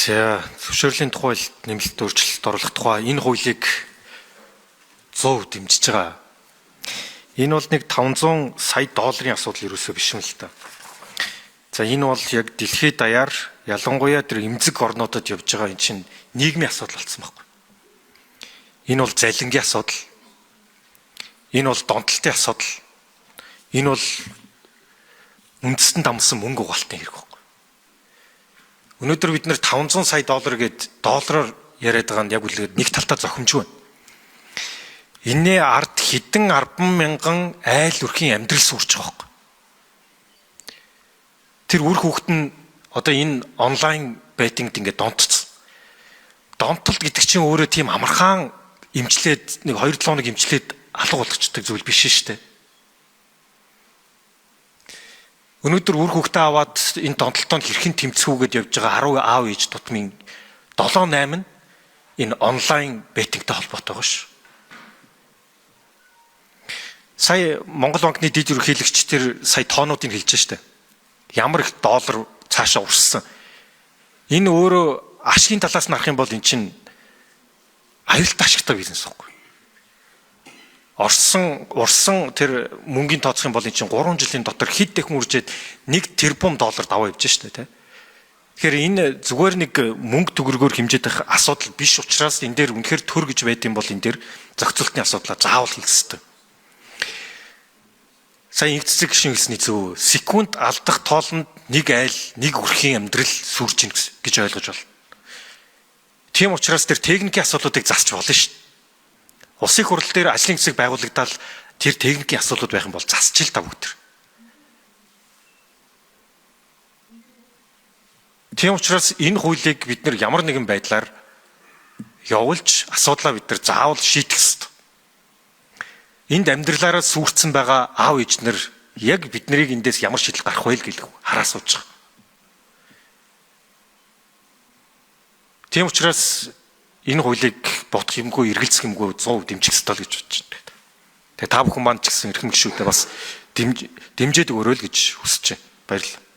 За зөвшөөрлийн тухай нэмэлт өөрчлөлт оруулах тухай энэ хуулийг 100% дэмжиж байгаа. Энэ бол нэг 500 сая долларын асуудал ерөөсөө биш юм л та. За энэ бол яг дэлхийд даяар ялангуяа тэр эмзэг орнуудад явж байгаа энэ чинь нийгмийн асуудал болсон байхгүй. Энэ бол залингийн асуудал. Энэ бол донтолтын асуудал. Энэ бол үндэстэн дамсан мөнгө угаалтын хэрэг байхгүй. Өнөөдөр бид нэр 500 сая доллар гээд доллараар яриад байгаа нь яг үлээд нэг талтаа зохимжгүй байна. Энийн ард хэдэн 10 мянган айл өрхийн амьдрал суурч байгаа байхгүй. Тэр үр хүүхэд нь одоо энэ онлайн байтингд ингээд донтцсон. Донтолт гэдэг чинь өөрөө тийм амархан эмчлээд нэг 2-7 хоног эмчлээд алга болгочдөг зүйл биш шүү дээ. Өнөөдөр үр хүүхдээ аваад энэ донтолтоонд хэрхэн тэмцэхүүгээд явж байгаа 10 аав ээж тутмын 7-8 нь энэ онлайн беттингтэй холбоотой байгаа шүү. Сая Монгол банкны дэд ерөнхийлөгч тэр сая тоонуудыг хэлж штэ. Ямар их доллар цаашаа урссан. Энэ өөрөө ашигын талаас нь харах юм бол эн чинь аюултай ашигтай бизнес байхгүй. Урсан тэр мөнгөний тооцох юм бол эн чинь 3 жилийн дотор хэд дахин үржээд 1 тэрбум доллар даваа явж штэ тий. Тэгэхээр энэ зүгээр нэг мөнгө төгрөгөөр хэмжээд байх асуудал биш учраас энэ дээр үнэхээр төр гэж байд юм бол энэ дээр зохицуултын асуудлаа заавал хийх хэрэгтэй. Сайн инцэг гişин хэлсний зөв секунд алдах тоолонд нэг айл нэг өрхийн амьдрал сүрж ийн гэж ойлгож байна. Тийм учраас тэр техникийн асуудлуудыг засч болно шүү дээ. Улсын хурал дээр ажлын хэсэг байгуулагдаад тэр техникийн асуудлууд байх юм бол засч л та бүгд. Тийм учраас энэ хуулийг бид нэр ямар нэгэн байдлаар явуулж асуудлаа бид нар заавал шийдэх ёстой. Энд амьдралаараа сүрцэн байгаа аав ээж нар яг бид нарыг эндээс ямар шийдэл гарах вэ гэж хараа сууж байгаа. Тийм учраас энэ хуулийг бодох юмгүй, эргэлзэх юмгүй 100% дэмжих ёстой л гэж бодож байна. Тэгээ та бүхэн маань ч гэсэн эрхэм гишүүдээ бас дэмжээд өгөөрэй л гэж хүсэж байна. Баярлалаа.